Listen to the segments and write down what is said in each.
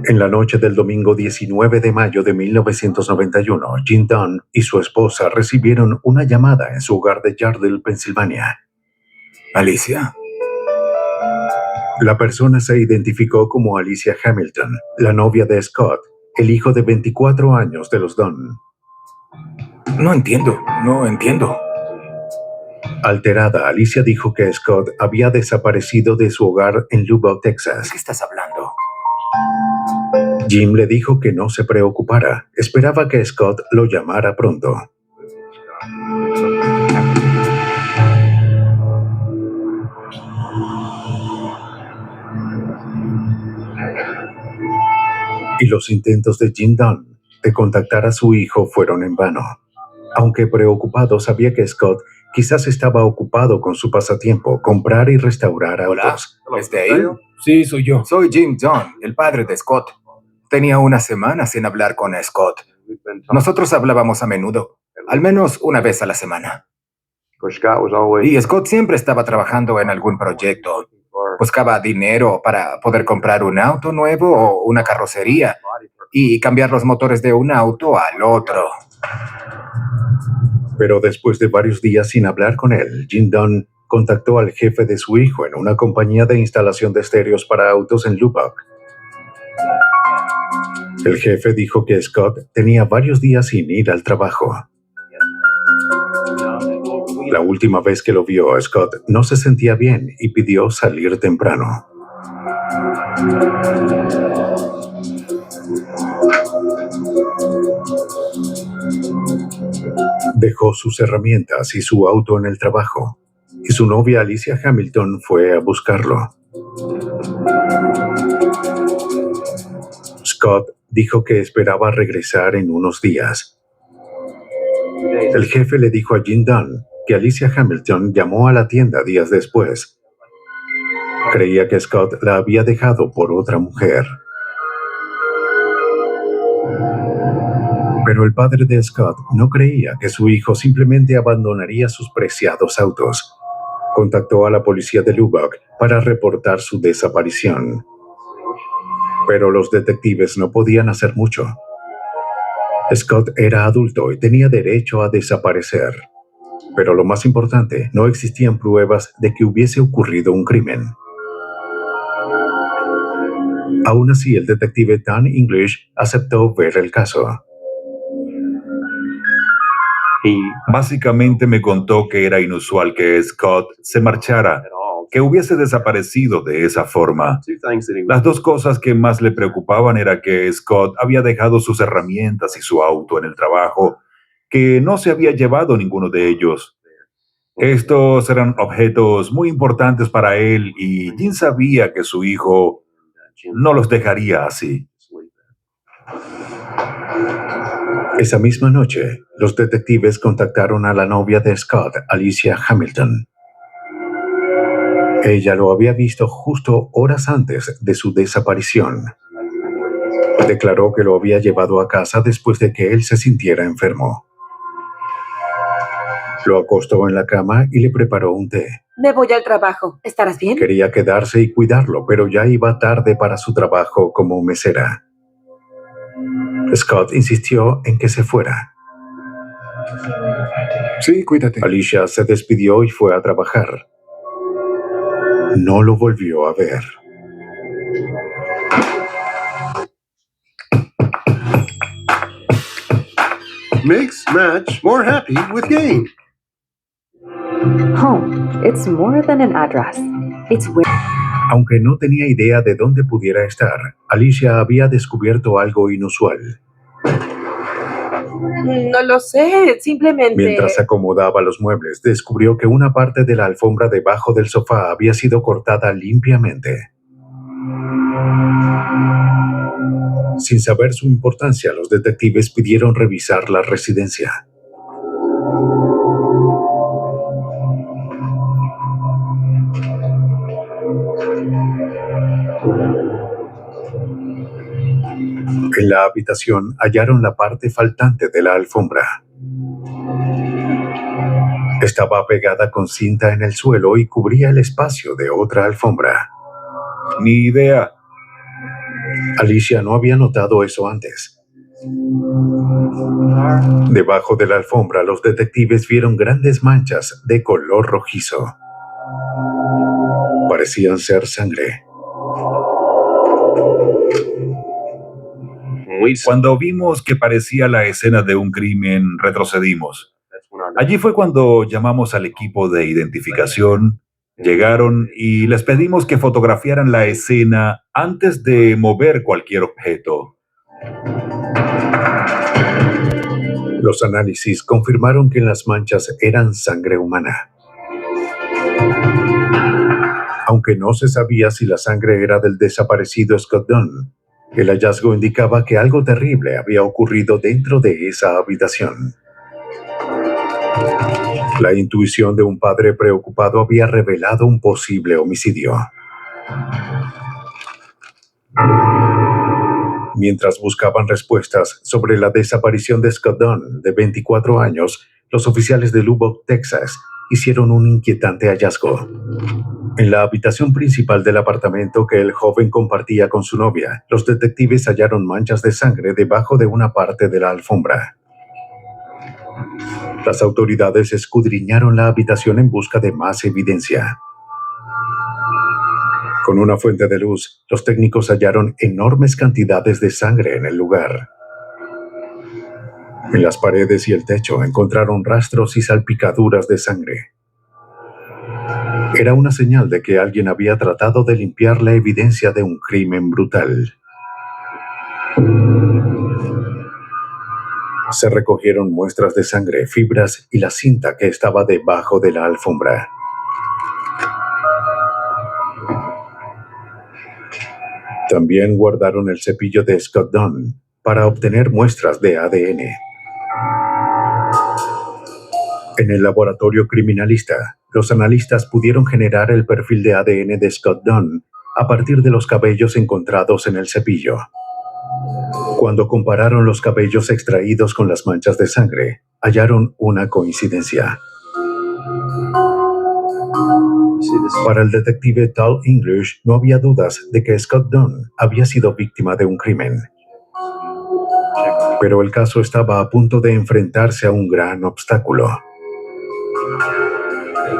En la noche del domingo 19 de mayo de 1991, Jim Dunn y su esposa recibieron una llamada en su hogar de Yardley, Pensilvania. Alicia. La persona se identificó como Alicia Hamilton, la novia de Scott, el hijo de 24 años de los Dunn. No entiendo. Alterada, Alicia dijo que Scott había desaparecido de su hogar en Lubbock, Texas. ¿De qué estás hablando? Jim le dijo que no se preocupara. Esperaba que Scott lo llamara pronto. Y los intentos de Jim Dunn de contactar a su hijo fueron en vano. Aunque preocupado, sabía que Scott quizás estaba ocupado con su pasatiempo, comprar y restaurar autos. ¿Es Dale? Sí, soy yo. Soy Jim Dunn, el padre de Scott. Tenía una semana sin hablar con Scott. Nosotros hablábamos a menudo, al menos una vez a la semana. Y Scott siempre estaba trabajando en algún proyecto. Buscaba dinero para poder comprar un auto nuevo o una carrocería y cambiar los motores de un auto al otro. Pero después de varios días sin hablar con él, Jim Dunn contactó al jefe de su hijo en una compañía de instalación de estéreos para autos en Lubbock. El jefe dijo que Scott tenía varios días sin ir al trabajo. La última vez que lo vio, Scott no se sentía bien y pidió salir temprano. Dejó sus herramientas y su auto en el trabajo, y su novia Alicia Hamilton fue a buscarlo. Scott dijo que esperaba regresar en unos días. El jefe le dijo a Jim Dunn que Alicia Hamilton llamó a la tienda días después. Creía que Scott la había dejado por otra mujer. Pero el padre de Scott no creía que su hijo simplemente abandonaría sus preciados autos. Contactó a la policía de Lubbock para reportar su desaparición. Pero los detectives no podían hacer mucho. Scott era adulto y tenía derecho a desaparecer. Pero lo más importante, no existían pruebas de que hubiese ocurrido un crimen. Aún así, el detective Dan English aceptó ver el caso. Básicamente me contó que era inusual que Scott se marchara, que hubiese desaparecido de esa forma. Las dos cosas que más le preocupaban era que Scott había dejado sus herramientas y su auto en el trabajo, que no se había llevado ninguno de ellos. Estos eran objetos muy importantes para él y Jim sabía que su hijo no los dejaría así. Esa misma noche, los detectives contactaron a la novia de Scott, Alicia Hamilton. Ella lo había visto justo horas antes de su desaparición. Declaró que lo había llevado a casa después de que él se sintiera enfermo. Lo acostó en la cama y le preparó un té. Me voy al trabajo. ¿Estarás bien? Quería quedarse y cuidarlo, pero ya iba tarde para su trabajo como mesera. Scott insistió en que se fuera. Sí, cuídate. Alicia se despidió y fue a trabajar. No lo volvió a ver. Mix, match, more happy with game. Home. It's more than an address. It's where... Aunque no tenía idea de dónde pudiera estar, Alicia había descubierto algo inusual. No lo sé, simplemente... Mientras acomodaba los muebles, descubrió que una parte de la alfombra debajo del sofá había sido cortada limpiamente. Sin saber su importancia, los detectives pidieron revisar la residencia. En la habitación hallaron la parte faltante de la alfombra. Estaba pegada con cinta en el suelo y cubría el espacio de otra alfombra. Ni idea. Alicia no había notado eso antes. Debajo de la alfombra, los detectives vieron grandes manchas de color rojizo. Parecían ser sangre. Cuando vimos que parecía la escena de un crimen, retrocedimos. Allí fue cuando llamamos al equipo de identificación, llegaron y les pedimos que fotografiaran la escena antes de mover cualquier objeto. Los análisis confirmaron que las manchas eran sangre humana. Aunque no se sabía si la sangre era del desaparecido Scott Dunn, el hallazgo indicaba que algo terrible había ocurrido dentro de esa habitación. La intuición de un padre preocupado había revelado un posible homicidio. Mientras buscaban respuestas sobre la desaparición de Scott Dunn, de 24 años, los oficiales de Lubbock, Texas, hicieron un inquietante hallazgo. En la habitación principal del apartamento que el joven compartía con su novia, los detectives hallaron manchas de sangre debajo de una parte de la alfombra. Las autoridades escudriñaron la habitación en busca de más evidencia. Con una fuente de luz, los técnicos hallaron enormes cantidades de sangre en el lugar. En las paredes y el techo encontraron rastros y salpicaduras de sangre. Era una señal de que alguien había tratado de limpiar la evidencia de un crimen brutal. Se recogieron muestras de sangre, fibras y la cinta que estaba debajo de la alfombra. También guardaron el cepillo de Scott Dunn para obtener muestras de ADN. En el laboratorio criminalista, los analistas pudieron generar el perfil de ADN de Scott Dunn a partir de los cabellos encontrados en el cepillo. Cuando compararon los cabellos extraídos con las manchas de sangre, hallaron una coincidencia. Para el detective Tal English, no había dudas de que Scott Dunn había sido víctima de un crimen. Pero el caso estaba a punto de enfrentarse a un gran obstáculo.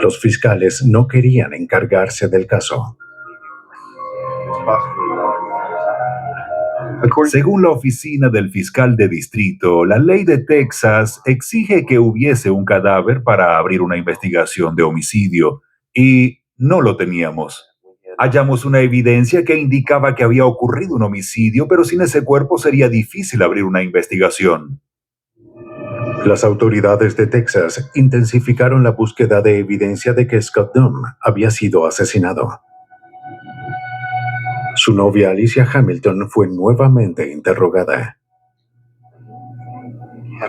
Los fiscales no querían encargarse del caso. Según la oficina del fiscal de distrito, la ley de Texas exige que hubiese un cadáver para abrir una investigación de homicidio, y no lo teníamos. Hallamos una evidencia que indicaba que había ocurrido un homicidio, pero sin ese cuerpo sería difícil abrir una investigación. Las autoridades de Texas intensificaron la búsqueda de evidencia de que Scott Dunn había sido asesinado. Su novia Alicia Hamilton fue nuevamente interrogada.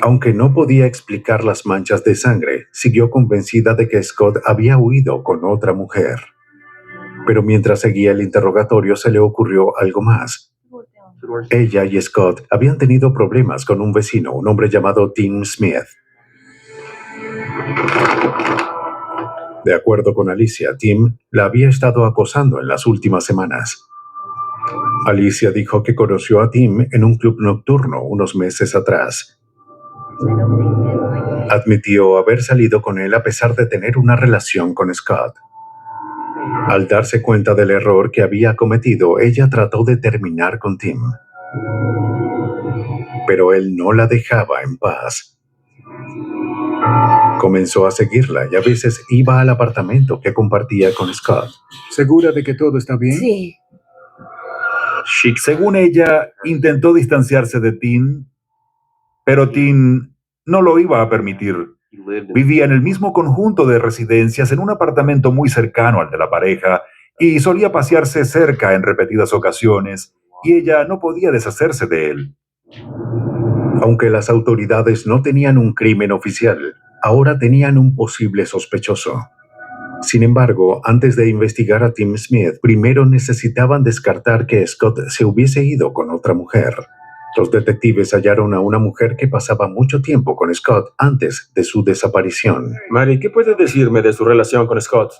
Aunque no podía explicar las manchas de sangre, siguió convencida de que Scott había huido con otra mujer. Pero mientras seguía el interrogatorio se le ocurrió algo más. Ella y Scott habían tenido problemas con un vecino, un hombre llamado Tim Smith. De acuerdo con Alicia, Tim la había estado acosando en las últimas semanas. Alicia dijo que conoció a Tim en un club nocturno unos meses atrás. Admitió haber salido con él a pesar de tener una relación con Scott. Al darse cuenta del error que había cometido, ella trató de terminar con Tim. Pero él no la dejaba en paz. Comenzó a seguirla y a veces iba al apartamento que compartía con Scott. ¿Segura de que todo está bien? Sí. Según ella, intentó distanciarse de Tim, pero Tim no lo iba a permitir. Vivía en el mismo conjunto de residencias en un apartamento muy cercano al de la pareja y solía pasearse cerca en repetidas ocasiones, y ella no podía deshacerse de él. Aunque las autoridades no tenían un crimen oficial, ahora tenían un posible sospechoso. Sin embargo, antes de investigar a Tim Smith, primero necesitaban descartar que Scott se hubiese ido con otra mujer. Los detectives hallaron a una mujer que pasaba mucho tiempo con Scott antes de su desaparición. Mary, ¿qué puedes decirme de su relación con Scott?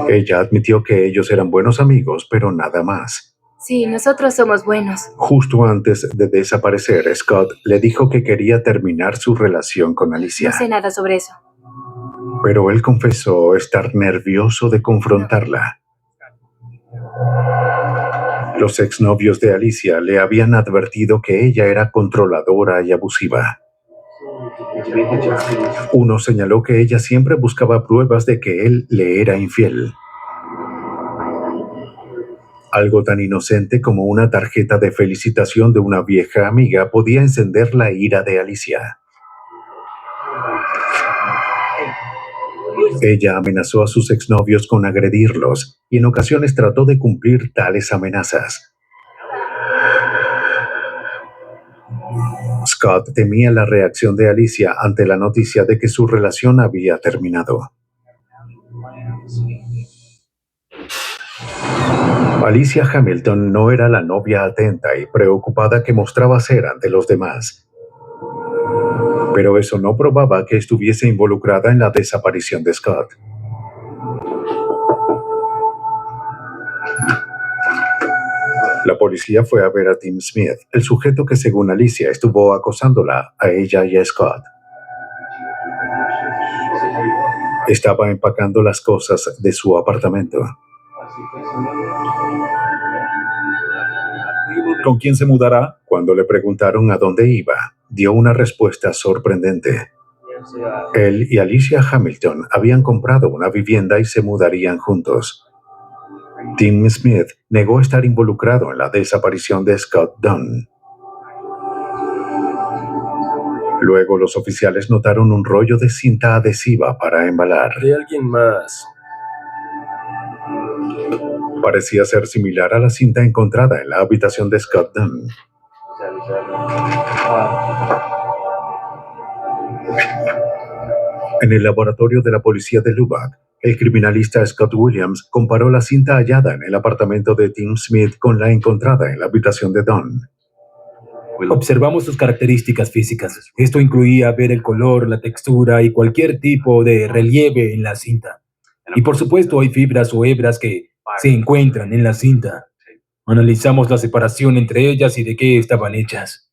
Ella admitió que ellos eran buenos amigos, pero nada más. Sí, nosotros somos buenos. Justo antes de desaparecer, Scott le dijo que quería terminar su relación con No Alicia, sé nada sobre eso. pero él confesó estar nervioso de confrontarla. Los exnovios de Alicia le habían advertido que ella era controladora y abusiva. Uno señaló que ella siempre buscaba pruebas de que él le era infiel. Algo tan inocente como una tarjeta de felicitación de una vieja amiga podía encender la ira de Alicia. Ella amenazó a sus exnovios con agredirlos y en ocasiones trató de cumplir tales amenazas. Scott temía la reacción de Alicia ante la noticia de que su relación había terminado. Alicia Hamilton no era la novia atenta y preocupada que mostraba ser ante los demás. Pero eso no probaba que estuviese involucrada en la desaparición de Scott. La policía fue a ver a Tim Smith, el sujeto que según Alicia estuvo acosándola a ella y a Scott. Estaba empacando las cosas de su apartamento. ¿Con quién se mudará? Cuando le preguntaron a dónde iba, dio una respuesta sorprendente. Él y Alicia Hamilton habían comprado una vivienda y se mudarían juntos. Tim Smith negó estar involucrado en la desaparición de Scott Dunn. Luego los oficiales notaron un rollo de cinta adhesiva para embalar. De alguien más. Parecía ser similar a la cinta encontrada en la habitación de Scott Dunn. En el laboratorio de la policía de Lubbock, el criminalista Scott Williams comparó la cinta hallada en el apartamento de Tim Smith con la encontrada en la habitación de Dunn. Observamos sus características físicas. Esto incluía ver el color, la textura y cualquier tipo de relieve en la cinta. Y por supuesto hay fibras o hebras que se encuentran en la cinta. Analizamos la separación entre ellas y de qué estaban hechas.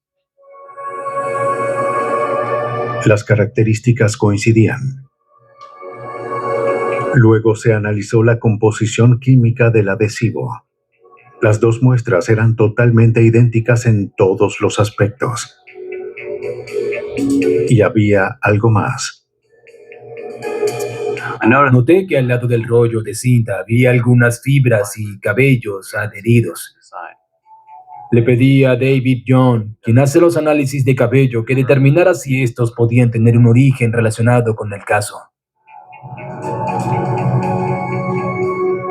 Las características coincidían. Luego se analizó la composición química del adhesivo. Las dos muestras eran totalmente idénticas en todos los aspectos. Y había algo más. Noté que al lado del rollo de cinta había algunas fibras y cabellos adheridos. Le pedí a David John, quien hace los análisis de cabello, que determinara si estos podían tener un origen relacionado con el caso.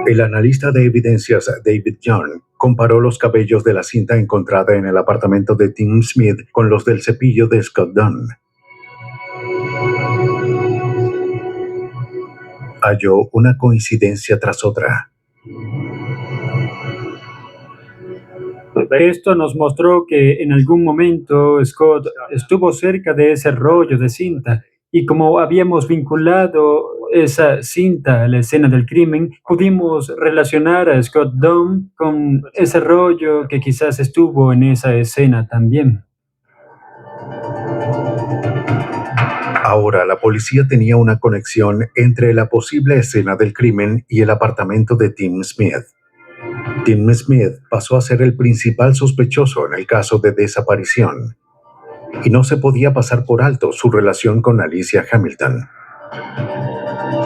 El analista de evidencias David John comparó los cabellos de la cinta encontrada en el apartamento de Tim Smith con los del cepillo de Scott Dunn. Halló una coincidencia tras otra. Esto nos mostró que en algún momento Scott estuvo cerca de ese rollo de cinta y como habíamos vinculado esa cinta a la escena del crimen, pudimos relacionar a Scott Dunn con ese rollo que quizás estuvo en esa escena también. Ahora la policía tenía una conexión entre la posible escena del crimen y el apartamento de Tim Smith. Tim Smith pasó a ser el principal sospechoso en el caso de desaparición. Y no se podía pasar por alto su relación con Alicia Hamilton.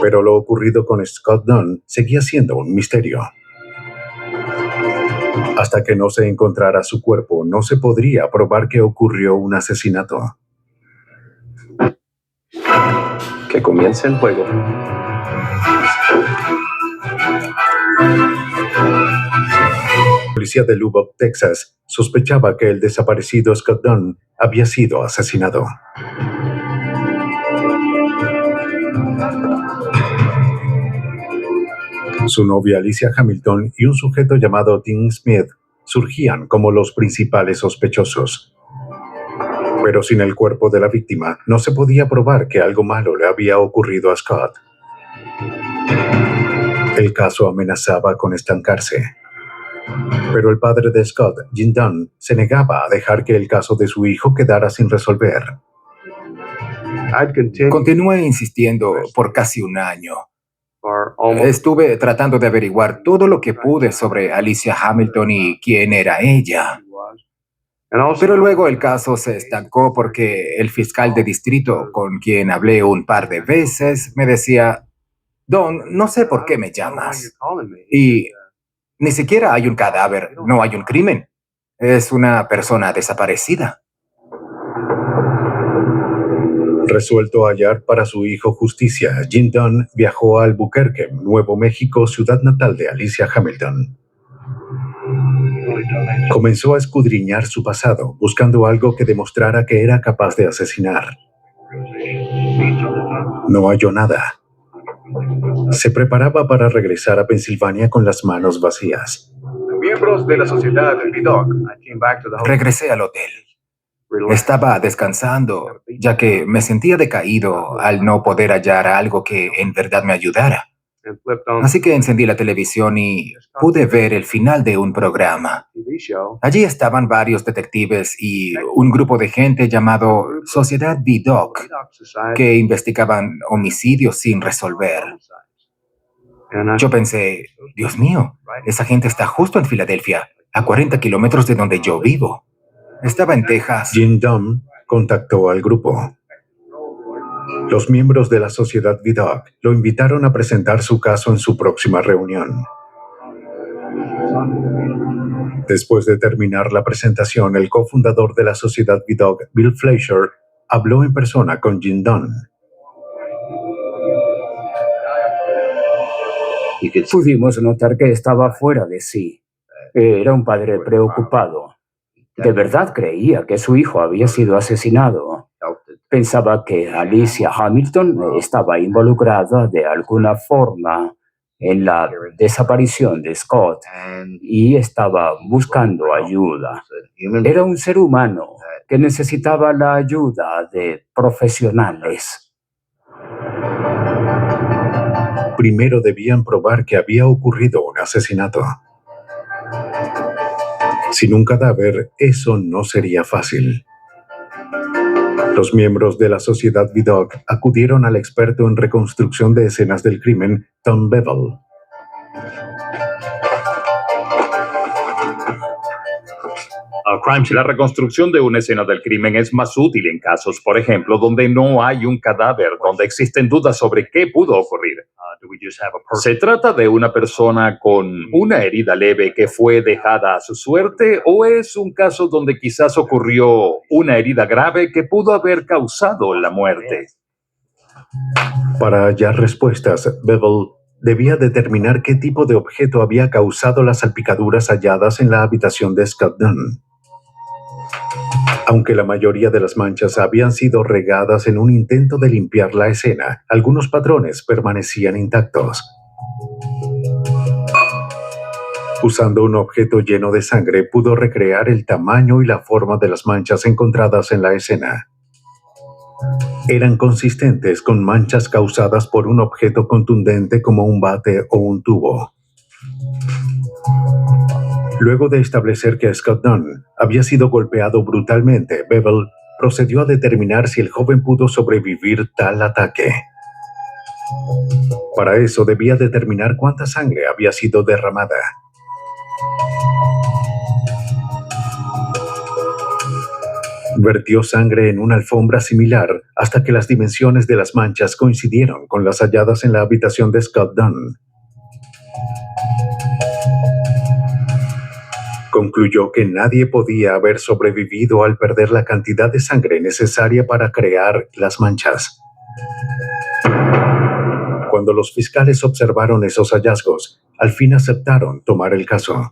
Pero lo ocurrido con Scott Dunn seguía siendo un misterio. Hasta que no se encontrara su cuerpo, no se podría probar que ocurrió un asesinato. Que comience el juego. La policía de Lubbock, Texas, sospechaba que el desaparecido Scott Dunn había sido asesinado. Su novia Alicia Hamilton y un sujeto llamado Tim Smith surgían como los principales sospechosos. Pero sin el cuerpo de la víctima, no se podía probar que algo malo le había ocurrido a Scott. El caso amenazaba con estancarse. Pero el padre de Scott, Jim Dunn, se negaba a dejar que el caso de su hijo quedara sin resolver. Continué insistiendo por casi un año. Estuve Estuve tratando de averiguar todo lo que pude sobre Alicia Hamilton y quién era ella. Pero luego el caso se estancó porque el fiscal de distrito, con quien hablé un par de veces, me decía: Don, no sé por qué me llamas. Y ni siquiera hay un cadáver, no hay un crimen. Es una persona desaparecida. Resuelto a hallar para su hijo justicia, Jim Dunn viajó a Albuquerque, Nuevo México, ciudad natal de Alicia Hamilton. Comenzó a escudriñar su pasado, buscando algo que demostrara que era capaz de asesinar. No halló nada. Se preparaba para regresar a Pensilvania con las manos vacías. Miembros de la sociedad Vidocq. Regresé al hotel. Estaba descansando, ya que me sentía decaído al no poder hallar algo que en verdad me ayudara. Así que encendí la televisión y pude ver el final de un programa. Allí estaban varios detectives y un grupo de gente llamado Sociedad Vidocq que investigaban homicidios sin resolver. Yo pensé, Dios mío, esa gente está justo en Filadelfia, a 40 kilómetros de donde yo vivo. Estaba en Texas. Jim Dunn contactó al grupo. Los miembros de la sociedad Vidocq lo invitaron a presentar su caso en su próxima reunión. Después de terminar la presentación, el cofundador de la sociedad Vidocq, Bill Fleischer, habló en persona con Jim Dunn. Pudimos notar que estaba fuera de sí. Era un padre preocupado. De verdad creía que su hijo había sido asesinado. Pensaba que Alicia Hamilton estaba involucrada de alguna forma en la desaparición de Scott y estaba buscando ayuda. Era un ser humano que necesitaba la ayuda de profesionales. Primero debían probar que había ocurrido un asesinato. Sin un cadáver, eso no sería fácil. Los miembros de la sociedad Vidocq acudieron al experto en reconstrucción de escenas del crimen, Tom Bevel. La reconstrucción de una escena del crimen es más útil en casos, por ejemplo, donde no hay un cadáver, donde existen dudas sobre qué pudo ocurrir. ¿Se trata de una persona con una herida leve que fue dejada a su suerte o es un caso donde quizás ocurrió una herida grave que pudo haber causado la muerte? Para hallar respuestas, Bevel debía determinar qué tipo de objeto había causado las salpicaduras halladas en la habitación de Scott Dunn. Aunque la mayoría de las manchas habían sido regadas en un intento de limpiar la escena, algunos patrones permanecían intactos. Usando un objeto lleno de sangre, pudo recrear el tamaño y la forma de las manchas encontradas en la escena. Eran consistentes con manchas causadas por un objeto contundente como un bate o un tubo. Luego de establecer que Scott Dunn había sido golpeado brutalmente, Bevel procedió a determinar si el joven pudo sobrevivir tal ataque. Para eso debía determinar cuánta sangre había sido derramada. Vertió sangre en una alfombra similar hasta que las dimensiones de las manchas coincidieron con las halladas en la habitación de Scott Dunn. Concluyó que nadie podía haber sobrevivido al perder la cantidad de sangre necesaria para crear las manchas. Cuando los fiscales observaron esos hallazgos, al fin aceptaron tomar el caso.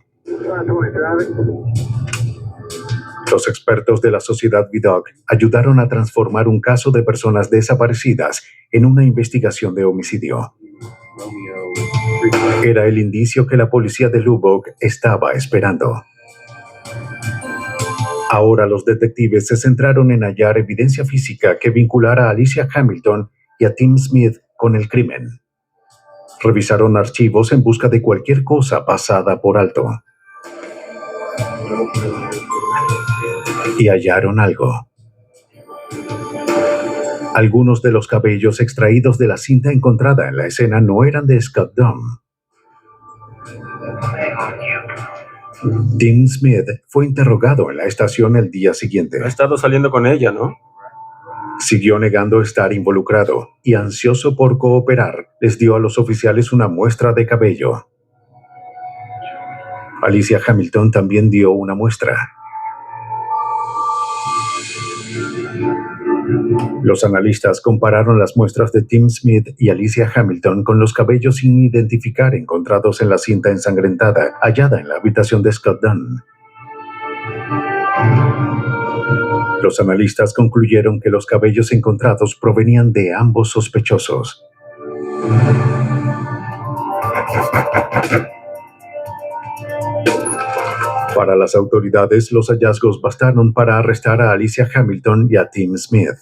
Los expertos de la sociedad Vidocq ayudaron a transformar un caso de personas desaparecidas en una investigación de homicidio. Era el indicio que la policía de Lubbock estaba esperando. Ahora los detectives se centraron en hallar evidencia física que vinculara a Alicia Hamilton y a Tim Smith con el crimen. Revisaron archivos en busca de cualquier cosa pasada por alto. y hallaron algo. Algunos de los cabellos extraídos de la cinta encontrada en la escena no eran de Scott Dunn. Tim Smith fue interrogado en la estación el día siguiente. Ha estado saliendo con ella, ¿no? Siguió negando estar involucrado y, ansioso por cooperar, les dio a los oficiales una muestra de cabello. Alicia Hamilton también dio una muestra. Los analistas compararon las muestras de Tim Smith y Alicia Hamilton con los cabellos sin identificar encontrados en la cinta ensangrentada hallada en la habitación de Scott Dunn. Los analistas concluyeron que los cabellos encontrados provenían de ambos sospechosos. Para las autoridades, los hallazgos bastaron para arrestar a Alicia Hamilton y a Tim Smith.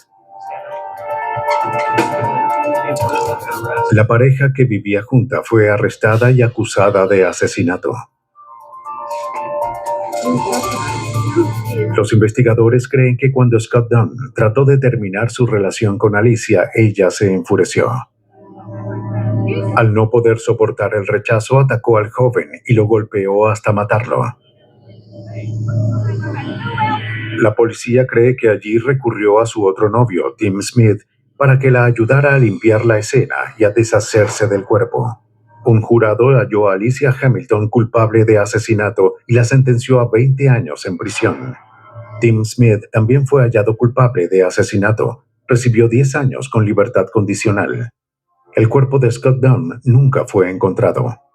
La pareja que vivía junta fue arrestada y acusada de asesinato. Los investigadores creen que cuando Scott Dunn trató de terminar su relación con Alicia, ella se enfureció. Al no poder soportar el rechazo, atacó al joven y lo golpeó hasta matarlo. La policía cree que allí recurrió a su otro novio, Tim Smith, para que la ayudara a limpiar la escena y a deshacerse del cuerpo. Un jurado halló a Alicia Hamilton culpable de asesinato y la sentenció a 20 años en prisión. Tim Smith también fue hallado culpable de asesinato. Recibió 10 años con libertad condicional. El cuerpo de Scott Dunn nunca fue encontrado.